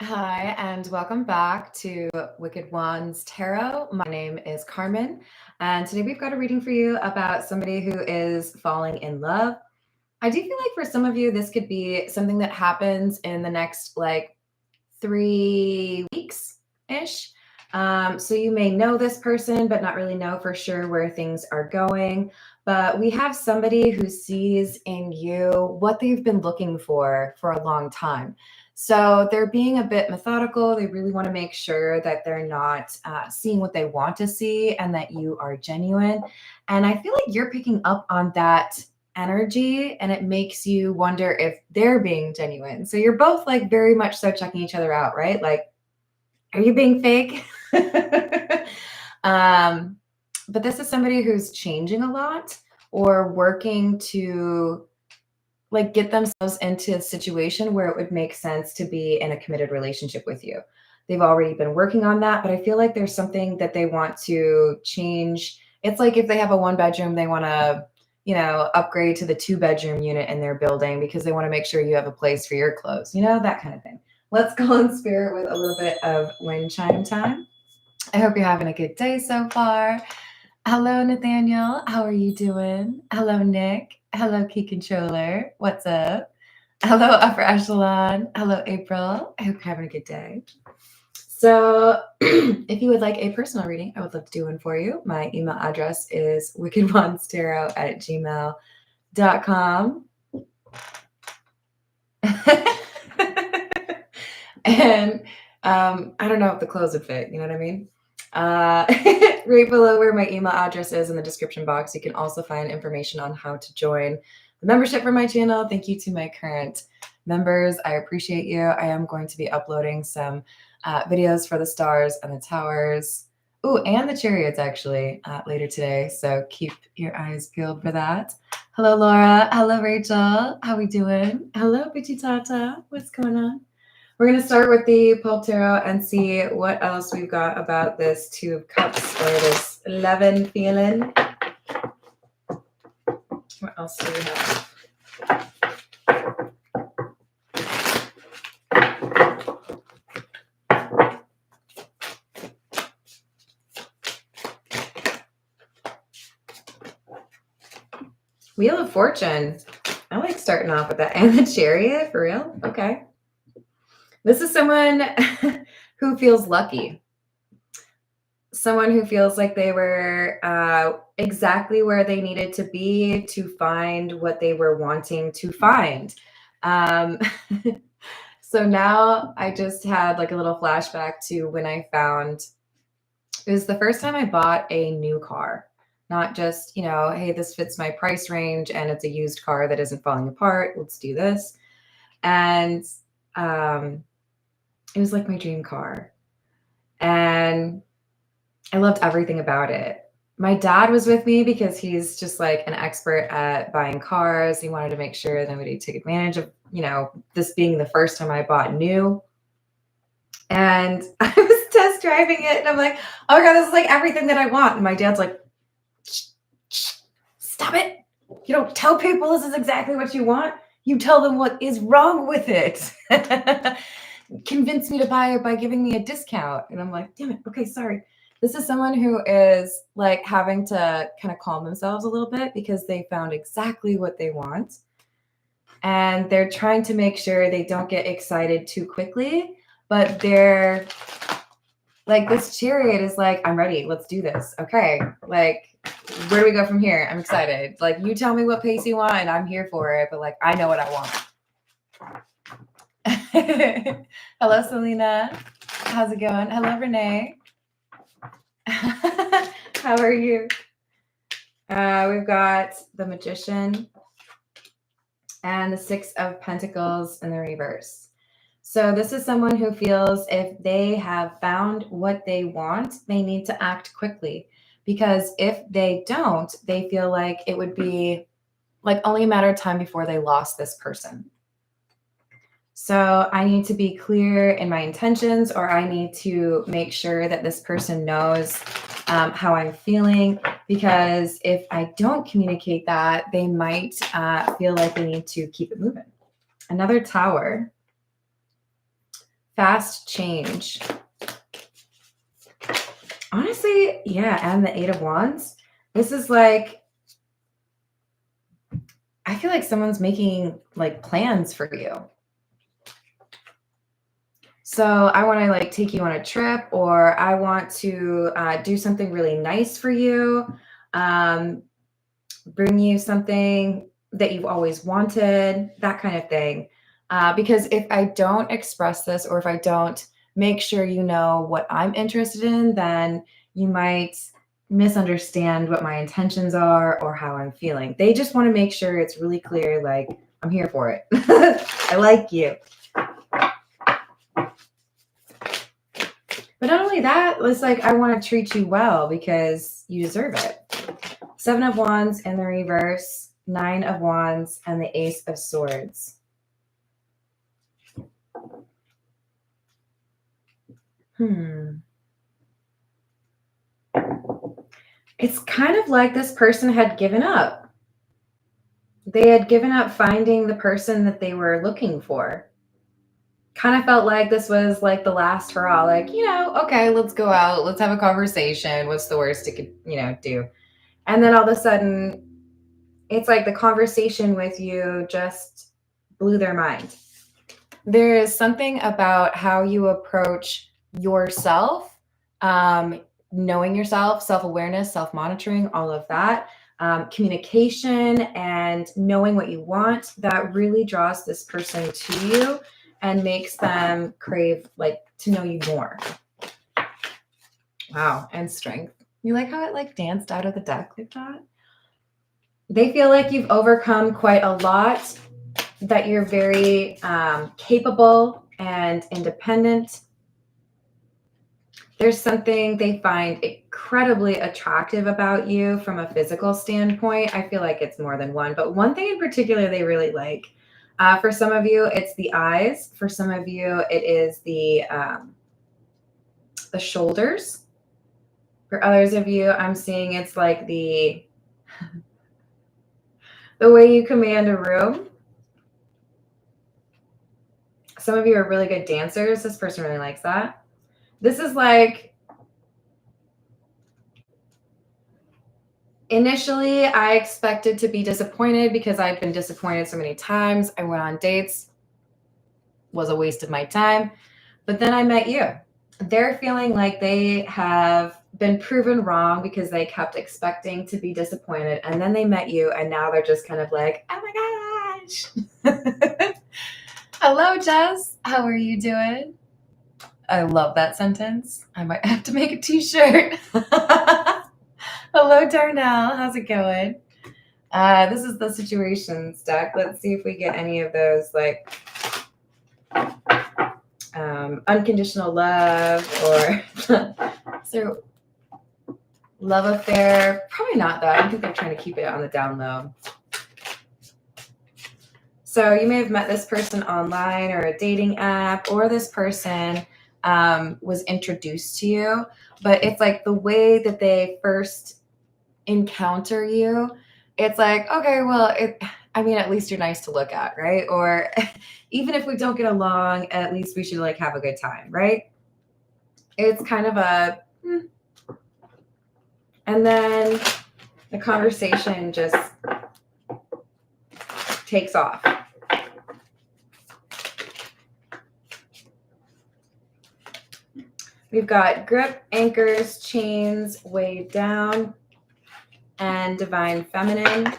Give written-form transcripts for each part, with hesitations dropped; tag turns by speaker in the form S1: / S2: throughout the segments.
S1: Hi, and welcome back to Wicked Wands Tarot. My name is Carmen, and today we've got a reading for you about somebody who is falling in love. I do feel like for some of you, this could be something that happens in the next 3 weeks ish. So you may know this person, but not really know for sure where things are going. But we have somebody who sees in you what they've been looking for a long time. So they're being a bit methodical. They really want to make sure that they're not seeing what they want to see and that you are genuine. And I feel like you're picking up on that energy and it makes you wonder if they're being genuine. So you're both like very much so checking each other out, right? Like, are you being fake? um, but this is somebody who's changing a lot or working to get themselves into a situation where it would make sense to be in a committed relationship with you. They've already been working on that, but I feel like there's something that they want to change. It's like if they have a 1 bedroom, they want to, upgrade to the 2 bedroom unit in their building because they want to make sure you have a place for your clothes, that kind of thing. Let's go in spirit with a little bit of wind chime time. I hope you're having a good day so far. Hello, Nathaniel. How are you doing? Hello, Nick. Hello, Key Controller. What's up? Hello, Upper Echelon. Hello, April. I hope you're having a good day. So, if you would like a personal reading, I would love to do one for you. My email address is wickedwandstarot@gmail.com. And I don't know if the clothes would fit, you know what I mean? Right below where my email address is in the description box, you can also find information on how to join the membership for my channel. Thank you to my current members. I appreciate you. I am going to be uploading some videos for the stars and the towers. Oh, and the chariots actually later today. So keep your eyes peeled for that. Hello, Laura. Hello, Rachel. How we doing? Hello, Bitchy Tata. What's going on? We're going to start with the Pulp Tarot and see what else we've got about this Two of Cups or this 11 feeling. What else do we have? Wheel of Fortune. I like starting off with that. And the Chariot, for real? Okay. This is someone who feels lucky. Someone who feels like they were exactly where they needed to be to find what they were wanting to find. So now I just had like a little flashback to when I found, it was the first time I bought a new car. Not just, hey, this fits my price range and it's a used car that isn't falling apart. Let's do this. And it was like my dream car. And I loved everything about it. My dad was with me because he's just like an expert at buying cars. He wanted to make sure that nobody took advantage of, this being the first time I bought new. And I was test driving it and I'm like, oh my God, this is like everything that I want. And my dad's like, shh, stop it. You don't tell people this is exactly what you want. You tell them what is wrong with it. Convince me to buy it by giving me a discount. And I'm like, damn it. Okay, sorry. This is someone who is like having to kind of calm themselves a little bit because they found exactly what they want. And they're trying to make sure they don't get excited too quickly, but they're like, this Chariot is like, I'm ready. Let's do this. Okay. Like, where do we go from here? I'm excited. Like, you tell me what pace you want and I'm here for it, but like, I know what I want. Hello, Selena. How's it going? Hello, Renee. How are you? We've got the Magician and the Six of Pentacles in the reverse. So this is someone who feels if they have found what they want, they need to act quickly. Because if they don't, they feel like it would be like only a matter of time before they lost this person. So I need to be clear in my intentions, or I need to make sure that this person knows how I'm feeling, because if I don't communicate that, they might feel like they need to keep it moving. Another Tower. fast change. Honestly, yeah, and the Eight of Wands. This is like, I feel like someone's making like plans for you. So I want to like take you on a trip, or I want to do something really nice for you, bring you something that you've always wanted, that kind of thing. Because if I don't express this, or if I don't make sure you know what I'm interested in, then you might misunderstand what my intentions are or how I'm feeling. They just want to make sure it's really clear, like, I'm here for it. I like you. But not only that, it's like, I want to treat you well because you deserve it. Seven of Wands in the reverse, Nine of Wands, and the Ace of Swords. It's kind of like this person had given up. They had given up finding the person that they were looking for. Kind of felt like this was like the last hurrah, like, okay, let's go out, let's have a conversation. What's the worst it could, do? And then all of a sudden, it's like the conversation with you just blew their mind. There is something about how you approach yourself, knowing yourself, self-awareness, self-monitoring, all of that, communication and knowing what you want, that really draws this person to you and makes them crave, like, to know you more. Wow. And strength. You like how it like danced out of the deck like that? They feel like you've overcome quite a lot, that you're very capable and independent. There's something they find incredibly attractive about you from a physical standpoint. I feel like it's more than one, but one thing in particular they really like. For some of you, it's the eyes. For some of you, it is the shoulders. For others of you, I'm seeing it's like the way you command a room. Some of you are really good dancers. This person really likes that. This is like, initially, I expected to be disappointed because I'd been disappointed so many times. I went on dates, was a waste of my time. But then I met you. They're feeling like they have been proven wrong because they kept expecting to be disappointed. And then they met you, and now they're just kind of like, oh my gosh. Hello, Jess. How are you doing? I love that sentence. I might have to make a t-shirt. Hello, Darnell. How's it going? This is the situations deck. Let's see if we get any of those, like unconditional love, or so love affair. Probably not, though. I think they're trying to keep it on the down low. So you may have met this person online or a dating app, or this person was introduced to you, but it's like the way that they first encounter you, it's like, okay, well, at least you're nice to look at, right? Or even if we don't get along, at least we should like have a good time, right? It's kind of and then the conversation just takes off. We've got grip, anchors, chains, weighed down, and divine feminine,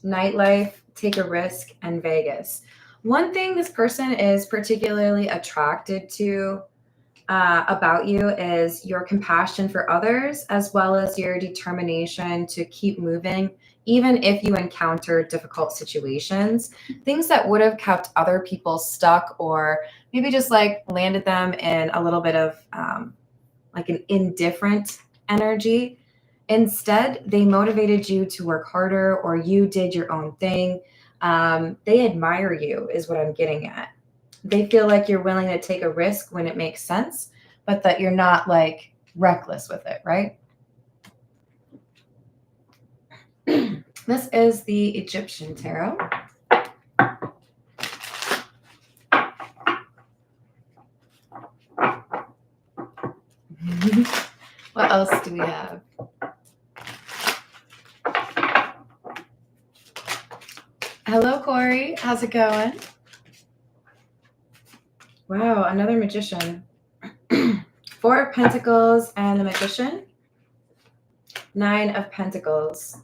S1: nightlife, take a risk, and Vegas. One thing this person is particularly attracted to about you is your compassion for others, as well as your determination to keep moving, even if you encounter difficult situations, things that would have kept other people stuck, or maybe just like landed them in a little bit of like an indifferent energy. Instead, they motivated you to work harder, or you did your own thing. They admire you is what I'm getting at. They feel like you're willing to take a risk when it makes sense, but that you're not like reckless with it, right? This is the Egyptian tarot. What else do we have? Hello, Corey. How's it going? Wow, another magician. 4 of Pentacles and the Magician. 9 of Pentacles.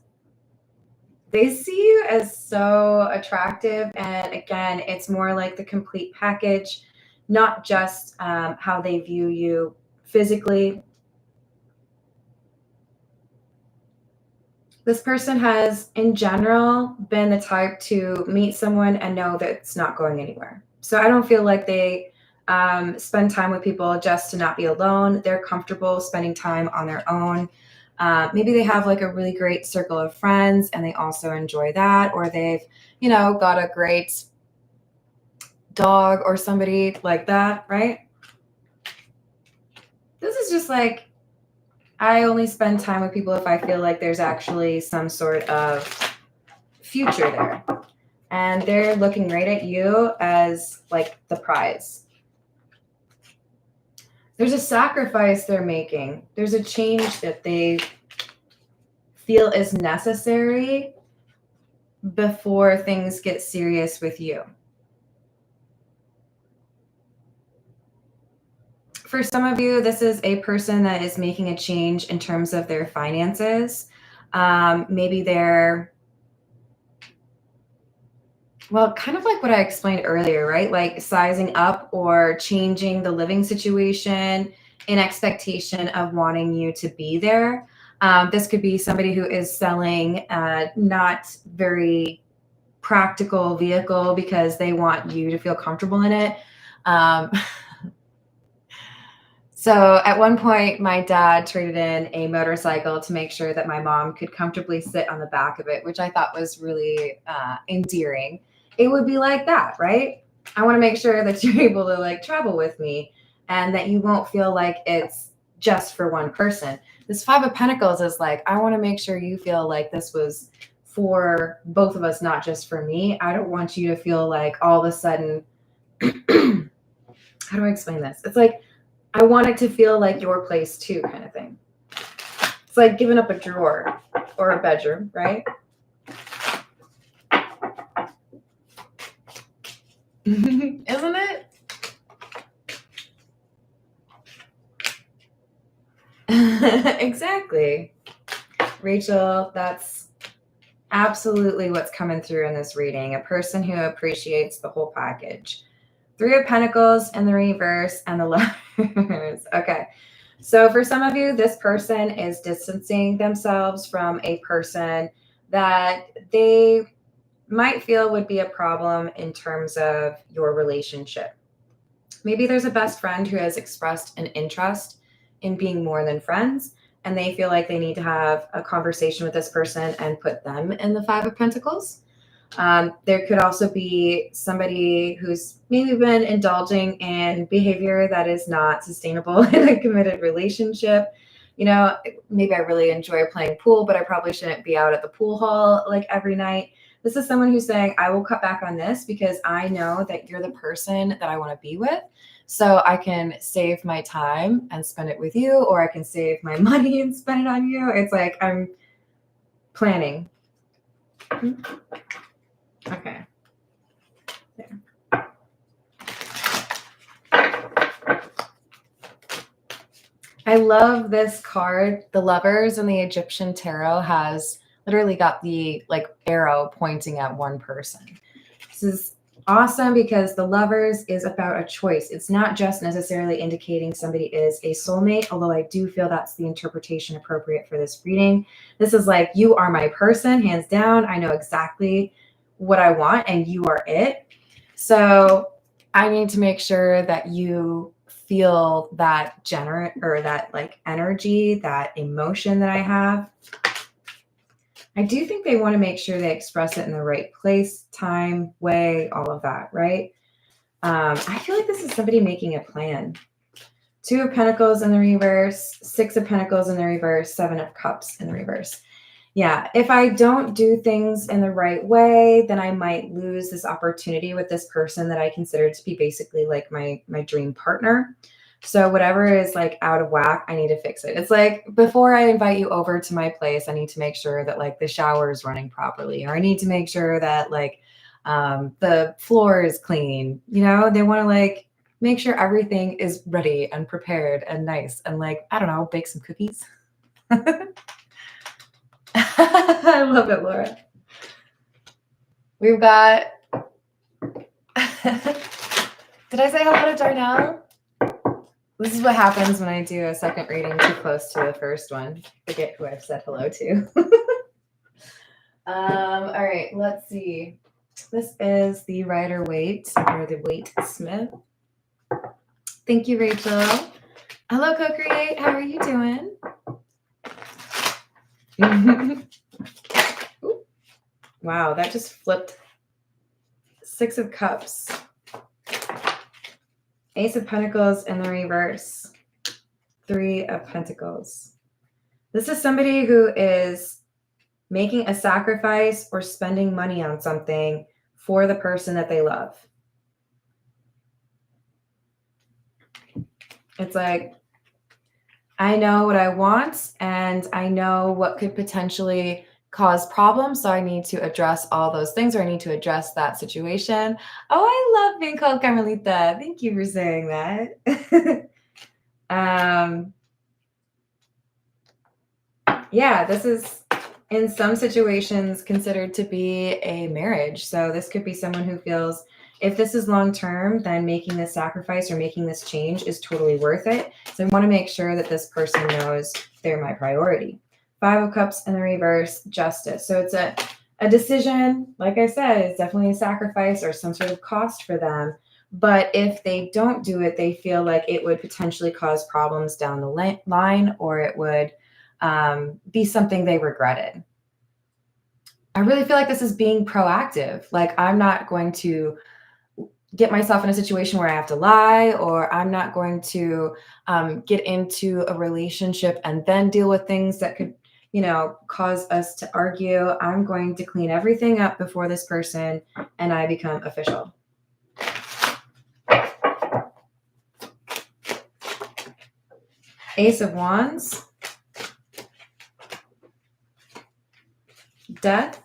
S1: They see you as so attractive. And again, it's more like the complete package, not just how they view you physically. This person has, in general, been the type to meet someone and know that it's not going anywhere. So I don't feel like they spend time with people just to not be alone. They're comfortable spending time on their own. Maybe they have like a really great circle of friends and they also enjoy that, or they've, you know, got a great dog or somebody like that, right? This is just like, I only spend time with people if I feel like there's actually some sort of future there. And they're looking right at you as like the prize. There's a sacrifice they're making. There's a change that they feel is necessary before things get serious with you. For some of you, this is a person that is making a change in terms of their finances. Maybe they're, well, kind of like what I explained earlier, right? Like sizing up or changing the living situation in expectation of wanting you to be there. This could be somebody who is selling a not very practical vehicle because they want you to feel comfortable in it. So at one point, my dad traded in a motorcycle to make sure that my mom could comfortably sit on the back of it, which I thought was really endearing. It would be like that, right? I want to make sure that you're able to like travel with me and that you won't feel like it's just for one person. This 5 of Pentacles is like, I want to make sure you feel like this was for both of us, not just for me. I don't want you to feel like all of a sudden, how do I explain this? It's like, I want it to feel like your place too, kind of thing. It's like giving up a drawer or a bedroom, right? Isn't it? Exactly. Rachel, that's absolutely what's coming through in this reading. A person who appreciates the whole package. 3 of Pentacles in the reverse and the Lovers. Okay. So for some of you, this person is distancing themselves from a person that they might feel would be a problem in terms of your relationship. Maybe there's a best friend who has expressed an interest in being more than friends, and they feel like they need to have a conversation with this person and put them in the 5 of Pentacles. There could also be somebody who's maybe been indulging in behavior that is not sustainable in a committed relationship. You know, maybe I really enjoy playing pool, but I probably shouldn't be out at the pool hall like every night. This is someone who's saying, I will cut back on this because I know that you're the person that I want to be with. So I can save my time and spend it with you, or I can save my money and spend it on you. It's like I'm planning. Okay. There. I love this card. The Lovers in the Egyptian Tarot has literally got the like arrow pointing at one person. This is awesome because the Lovers is about a choice. It's not just necessarily indicating somebody is a soulmate, although I do feel that's the interpretation appropriate for this reading. This is like, you are my person, hands down. I know exactly what I want and you are it. So I need to make sure that you feel that or that like energy, that emotion that I have. I do think they want to make sure they express it in the right place, time, way, all of that, right? I feel like this is somebody making a plan. 2 of Pentacles in the reverse, 6 of Pentacles in the reverse, 7 of Cups in the reverse. Yeah, if I don't do things in the right way, then I might lose this opportunity with this person that I consider to be basically like my dream partner. So whatever is like out of whack, I need to fix it. It's like before I invite you over to my place, I need to make sure that like the shower is running properly, or I need to make sure that like the floor is clean. You know, they want to like make sure everything is ready and prepared and nice and like, I don't know, bake some cookies. I love it, Laura. We've got, did I say hello to Darnell? This is what happens when I do a second reading too close to the first one. Forget who I've said hello to. All right, let's see. This is the Rider-Waite, or the Waite Smith. Thank you, Rachel. Hello, Co-Create. How are you doing? Wow, that just flipped. 6 of Cups. Ace of Pentacles in the reverse. 3 of Pentacles. This is somebody who is making a sacrifice or spending money on something for the person that they love. It's like, I know what I want and I know what could potentially cause problems. So I need to address all those things, or I need to address that situation. Oh, I love being called Carmelita. Thank you for saying that. Yeah, this is in some situations considered to be a marriage. So this could be someone who feels if this is long-term, then making this sacrifice or making this change is totally worth it. So I want to make sure that this person knows they're my priority. 5 of Cups in the reverse, Justice. So it's a decision. Like I said, it's definitely a sacrifice or some sort of cost for them. But if they don't do it, they feel like it would potentially cause problems down the line, or it would be something they regretted. I really feel like this is being proactive. Like, I'm not going to get myself in a situation where I have to lie, or I'm not going to get into a relationship and then deal with things that could, you know, cause us to argue. I'm going to clean everything up before this person and I become official. Ace of Wands. Death.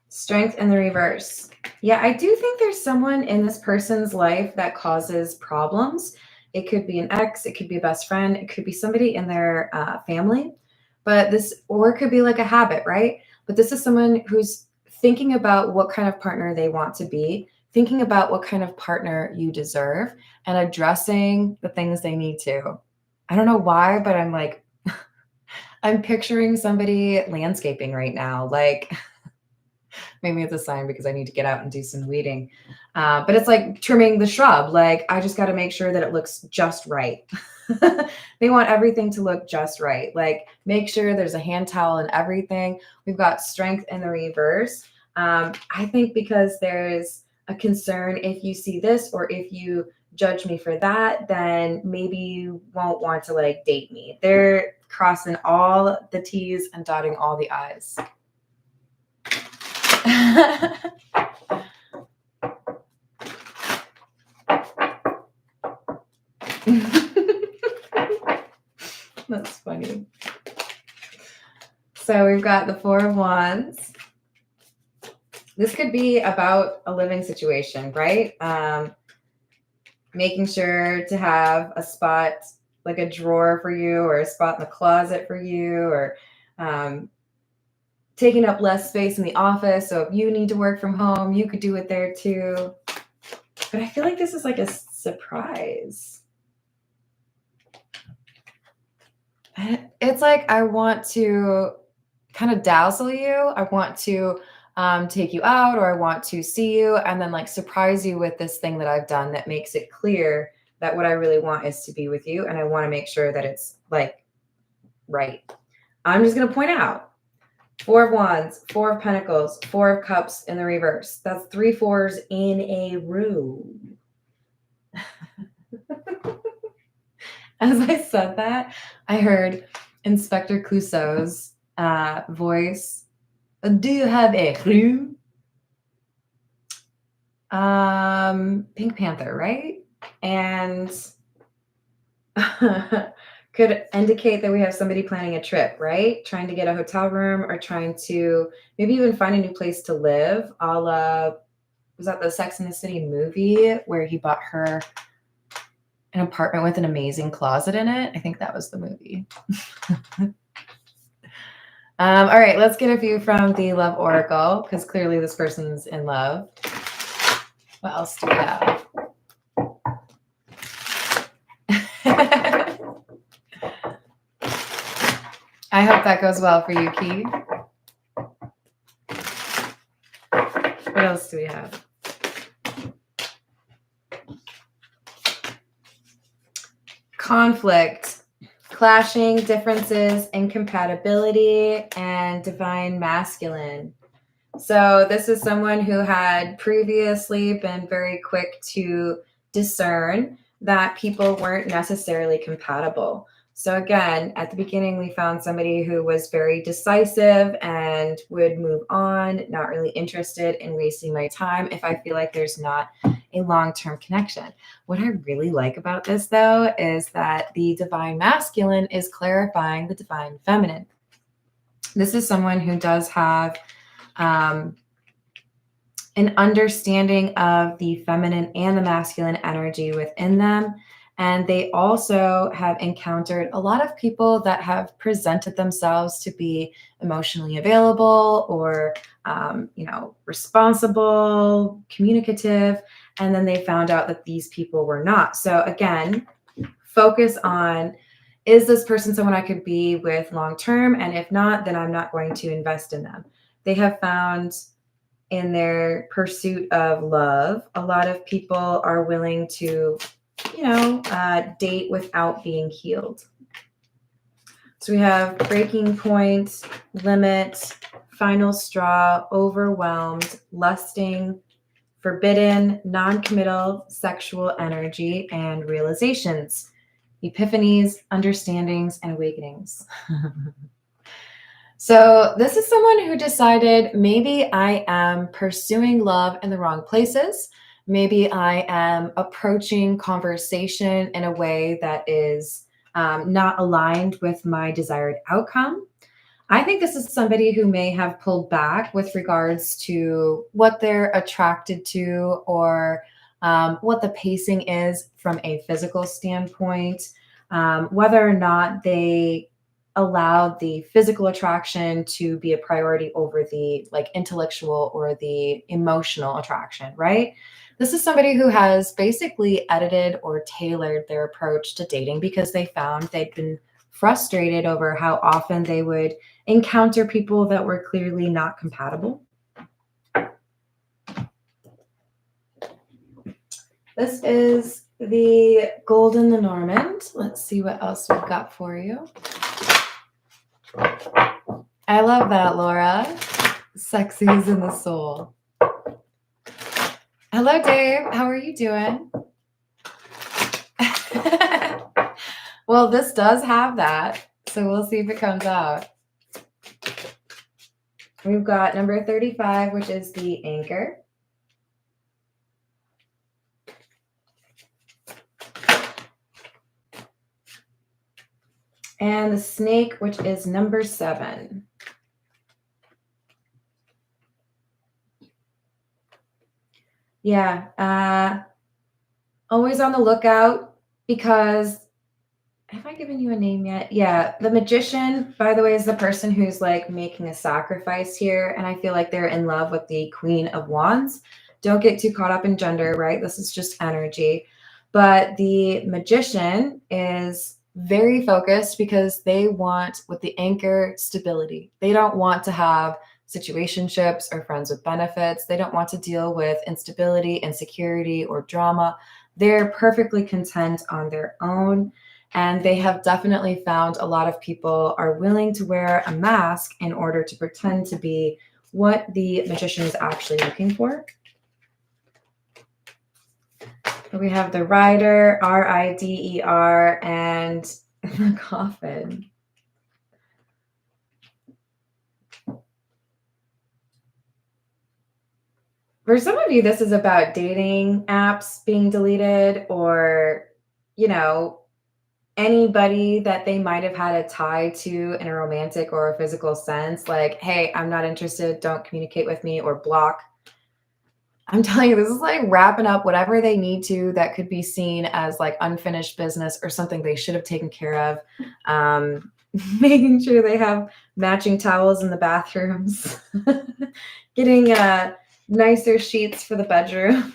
S1: Strength in the reverse. Yeah, I do think there's someone in this person's life that causes problems. It could be an ex, it could be a best friend, it could be somebody in their family, but this, or it could be like a habit, right? But this is someone who's thinking about what kind of partner they want to be, thinking about what kind of partner you deserve, and addressing the things they need to. I don't know why, but I'm like, I'm picturing somebody landscaping right now. Like, maybe it's a sign because I need to get out and do some weeding. But it's like trimming the shrub. Like, I just got to make sure that it looks just right. They want everything to look just right. Like, make sure there's a hand towel and everything. We've got Strength in the reverse. I think because there's a concern, if you see this or if you judge me for that, then maybe you won't want to like date me. They're crossing all the T's and dotting all the I's. That's funny. So we've got the 4 of Wands. This could be about a living situation, right? Making sure to have a spot, like a drawer for you, or a spot in the closet for you, or taking up less space in the office. So if you need to work from home, you could do it there too. But I feel like this is like a surprise. It's like, I want to kind of dazzle you. I want to take you out, or I want to see you and then like surprise you with this thing that I've done that makes it clear that what I really want is to be with you. And I want to make sure that it's like right. I'm just going to point out 4 of Wands, 4 of Pentacles, 4 of Cups in the reverse. That's 3 4s in a row. As I said that, I heard Inspector Clouseau's voice. Do you have a clue? Pink Panther, right? And could indicate that we have somebody planning a trip, right? Trying to get a hotel room or trying to maybe even find a new place to live, a la, was that the Sex and the City movie where he bought her an apartment with an amazing closet in it? I think that was the movie. All right, let's get a few from the Love Oracle, because clearly this person's in love. What else do we have? I hope that goes well for you, Key. What else do we have? Conflict, clashing, differences, incompatibility, and divine masculine. So this is someone who had previously been very quick to discern that people weren't necessarily compatible. So again, at the beginning, we found somebody who was very decisive and would move on, not really interested in wasting my time if I feel like there's not a long-term connection. What I really like about this, though, is that the divine masculine is clarifying the divine feminine. This is someone who does have an understanding of the feminine and the masculine energy within them. And they also have encountered a lot of people that have presented themselves to be emotionally available or, responsible, communicative. And then they found out that these people were not. So again, focus on, is this person someone I could be with long-term? And if not, then I'm not going to invest in them. They have found in their pursuit of love, a lot of people are willing to, date without being healed. So we have breaking point, limit, final straw, overwhelmed, lusting, forbidden, non-committal, sexual energy, and realizations, epiphanies, understandings, and awakenings. So this is someone who decided, maybe I am pursuing love in the wrong places. Maybe I am approaching conversation in a way that is not aligned with my desired outcome. I think this is somebody who may have pulled back with regards to what they're attracted to or what the pacing is from a physical standpoint, whether or not they allowed the physical attraction to be a priority over the intellectual or the emotional attraction, right? This is somebody who has basically edited or tailored their approach to dating because they found they'd been frustrated over how often they would encounter people that were clearly not compatible. This is the Golden the Normand. Let's see what else we've got for you. I love that, Laura. Sexy is in the soul. Hello, Dave. How are you doing? Well, this does have that, so we'll see if it comes out. We've got number 35, which is the anchor. And the snake, which is number 7. Yeah, always on the lookout, because have I given you a name yet? Yeah, the Magician, by the way, is the person who's making a sacrifice here, and I feel like they're in love with the Queen of Wands. Don't get too caught up in gender, right? This is just energy. But the Magician is very focused because they want, with the anchor, stability. They don't want to have situationships or friends with benefits. They don't want to deal with instability, insecurity, or drama. They're perfectly content on their own. And they have definitely found a lot of people are willing to wear a mask in order to pretend to be what the Magician is actually looking for. We have the Rider, R-I-D-E-R, and the Coffin. For some of you, this is about dating apps being deleted, or, you know, anybody that they might have had a tie to in a romantic or a physical sense. Like, hey, I'm not interested. Don't communicate with me, or block. I'm telling you, this is like wrapping up whatever they need to that could be seen as like unfinished business or something they should have taken care of. Making sure they have matching towels in the bathrooms, getting nicer sheets for the bedroom.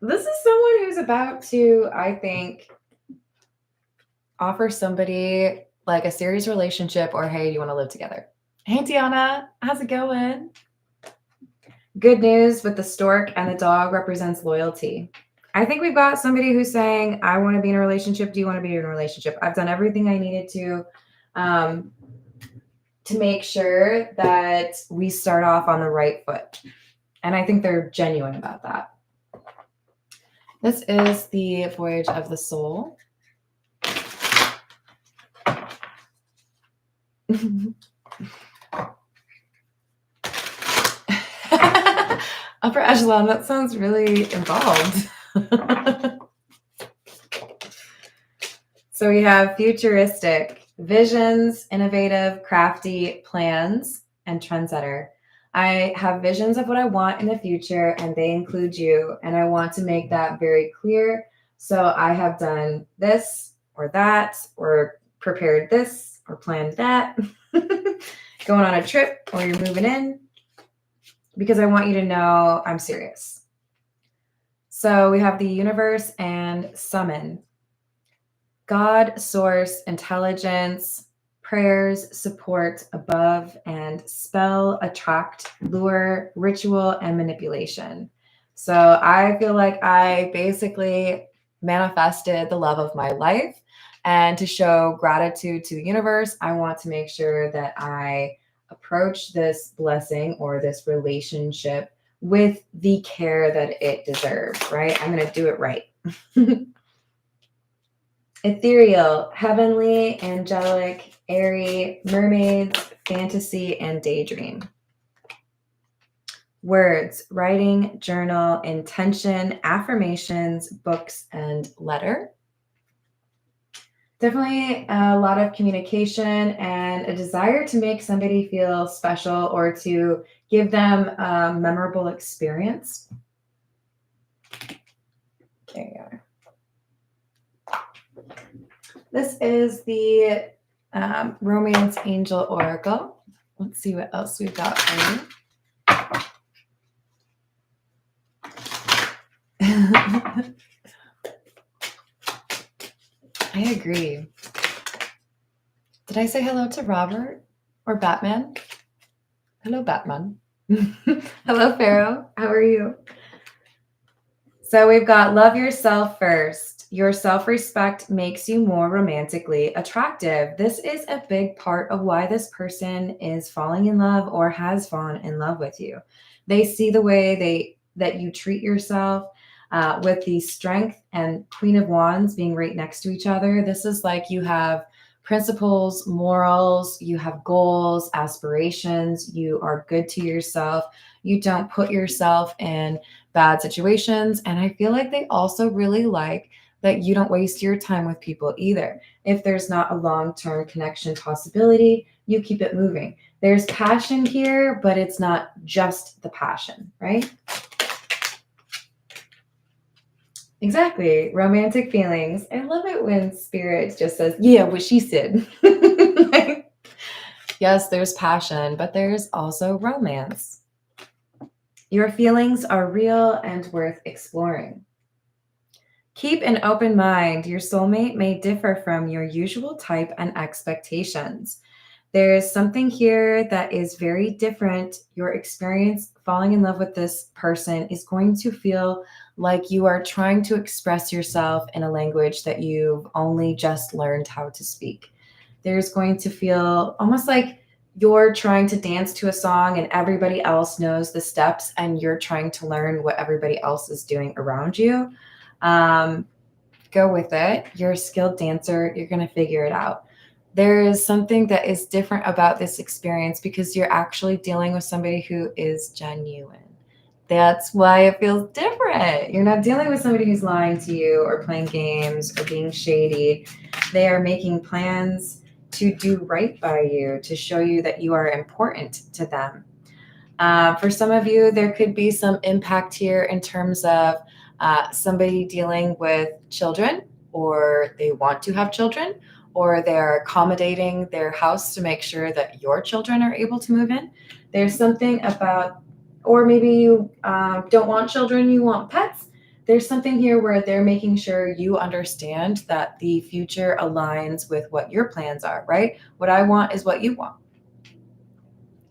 S1: This is someone who's about to, I think, offer somebody like a serious relationship, or hey, do you want to live together? Hey, Tiana, how's it going? Good news with the stork and the dog represents loyalty. I think we've got somebody who's saying, I want to be in a relationship. Do you want to be in a relationship? I've done everything I needed to make sure that we start off on the right foot. And I think they're genuine about that. This is the voyage of the soul. Upper echelon, that sounds really involved. So we have futuristic, visions, innovative, crafty, plans, and trendsetter. I have visions of what I want in the future, and they include you, and I want to make that very clear. So I have done this or that, or prepared this or planned that, going on a trip, or you're moving in, because I want you to know I'm serious. So we have the universe and summon. God, source, intelligence, prayers, support, above, and spell, attract, lure, ritual, and manipulation. So I feel like I basically manifested the love of my life. And to show gratitude to the universe, I want to make sure that I approach this blessing or this relationship with the care that it deserves, right? I'm going to do it right. Ethereal, heavenly, angelic, airy, mermaids, fantasy, and daydream. Words, writing, journal, intention, affirmations, books, and letter. Definitely a lot of communication and a desire to make somebody feel special or to give them a memorable experience. There you are. This is the Romance Angel Oracle. Let's see what else we've got for you. I agree. Did I say hello to Robert or Batman? Hello, Batman. Hello, Pharaoh. How are you? So we've got love yourself first. Your self-respect makes you more romantically attractive. This is a big part of why this person is falling in love or has fallen in love with you. They see the way that you treat yourself, with the Strength and Queen of Wands being right next to each other. This is like you have principles, morals, you have goals, aspirations, you are good to yourself. You don't put yourself in bad situations. And I feel like they also really like that you don't waste your time with people either. If there's not a long-term connection possibility, you keep it moving. There's passion here, but it's not just the passion, right? Exactly. Romantic feelings. I love it when spirit just says, yeah, what she said. Yes, there's passion, but there's also romance. Your feelings are real and worth exploring. Keep an open mind. Your soulmate may differ from your usual type and expectations. There's something here that is very different. Your experience falling in love with this person is going to feel like you are trying to express yourself in a language that you've only just learned how to speak. There's going to feel almost like you're trying to dance to a song and everybody else knows the steps and you're trying to learn what everybody else is doing around you. Go with it. You're a skilled dancer. You're going to figure it out. there is something that is different about this experience because you're actually dealing with somebody who is genuine. That's why it feels different. You're not dealing with somebody who's lying to you or playing games or being shady. They are making plans to do right by you, to show you that you are important to them. For some of you, there could be some impact here in terms of somebody dealing with children, or they want to have children, or they're accommodating their house to make sure that your children are able to move in. There's something about, or maybe you don't want children, you want pets. There's something here where they're making sure you understand that the future aligns with what your plans are, right? What I want is what you want.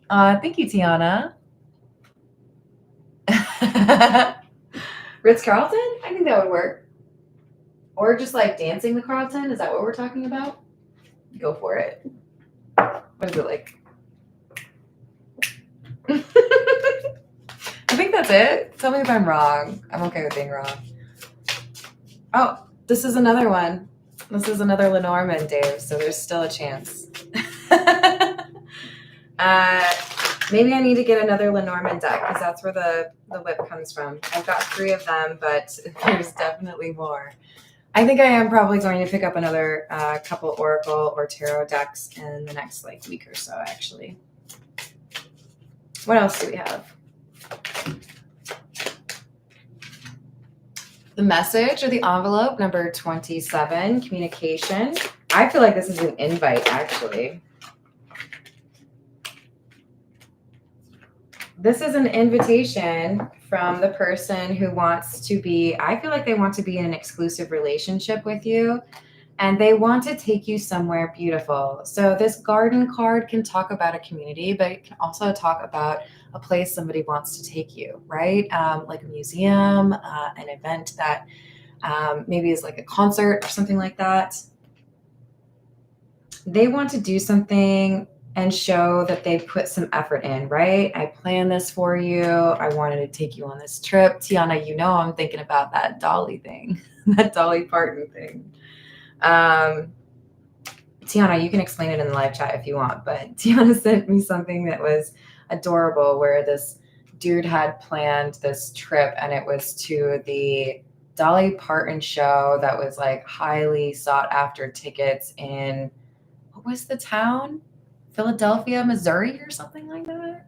S1: Thank you, Tiana. Ritz-Carlton? I think that would work. Or just like dancing the Carlton. Is that what we're talking about? Go for it. What is it like? I think that's it. Tell me if I'm wrong. I'm okay with being wrong. Oh, this is another one. This is another Lenormand, Dave, so there's still a chance. Maybe I need to get another Lenormand deck because that's where the whip comes from. I've got 3 of them, but there's definitely more. I think I am probably going to pick up another couple Oracle or Tarot decks in the next week or so, actually. What else do we have? The message or the envelope, number 27, communication. I feel like this is an invite, actually. This is an invitation from the person who wants to be, I feel like they want to be in an exclusive relationship with you, and they want to take you somewhere beautiful. So this garden card can talk about a community, but it can also talk about a place somebody wants to take you, right? Like a museum, an event that maybe is like a concert or something like that. They want to do something and show that they put some effort in, right? I planned this for you. I wanted to take you on this trip. Tiana, you know I'm thinking about that Dolly thing, that Dolly Parton thing. Tiana, you can explain it in the live chat if you want, but Tiana sent me something that was adorable where this dude had planned this trip and it was to the Dolly Parton show that was like highly sought after tickets in, what was the town? Philadelphia, Missouri or something like that.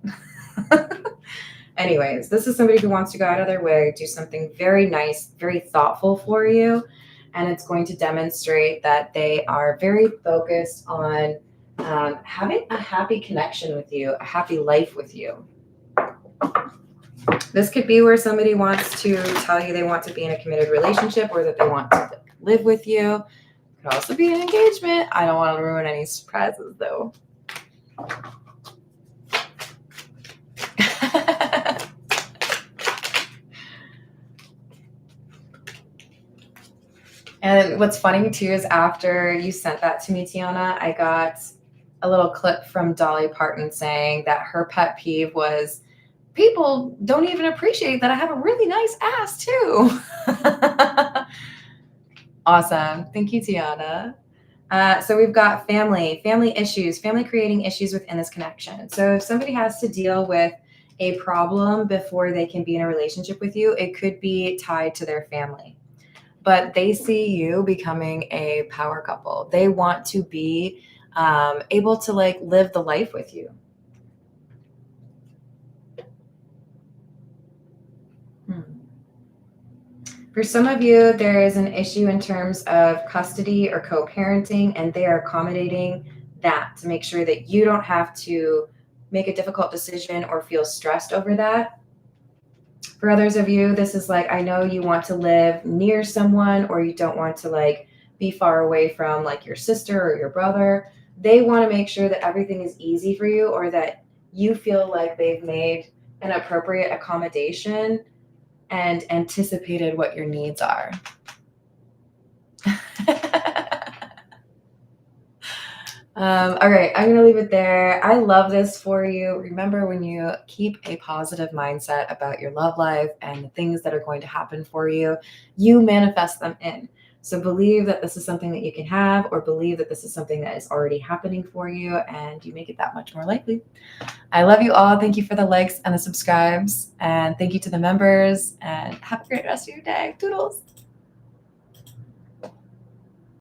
S1: Anyways, this is somebody who wants to go out of their way, do something very nice, very thoughtful for you. And it's going to demonstrate that they are very focused on having a happy connection with you, a happy life with you. This could be where somebody wants to tell you they want to be in a committed relationship or that they want to live with you. It could also be an engagement. I don't want to ruin any surprises, though. And what's funny too is after you sent that to me, Tiana, I got a little clip from Dolly Parton saying that her pet peeve was people don't even appreciate that I have a really nice ass too. Awesome. Thank you, Tiana. So we've got family issues, family creating issues within this connection. So if somebody has to deal with a problem before they can be in a relationship with you, it could be tied to their family. But they see you becoming a power couple. They want to be able to live the life with you. For some of you, there is an issue in terms of custody or co-parenting, and they are accommodating that to make sure that you don't have to make a difficult decision or feel stressed over that. For others of you, this is I know you want to live near someone or you don't want to be far away from your sister or your brother. They want to make sure that everything is easy for you or that you feel like they've made an appropriate accommodation and anticipated what your needs are. All right, I'm going to leave it there. I love this for you. Remember, when you keep a positive mindset about your love life and the things that are going to happen for you, you manifest them in. So believe that this is something that you can have, or believe that this is something that is already happening for you, and you make it that much more likely. I love you all. Thank you for the likes and the subscribes, and thank you to the members, and have a great rest of your day. Toodles.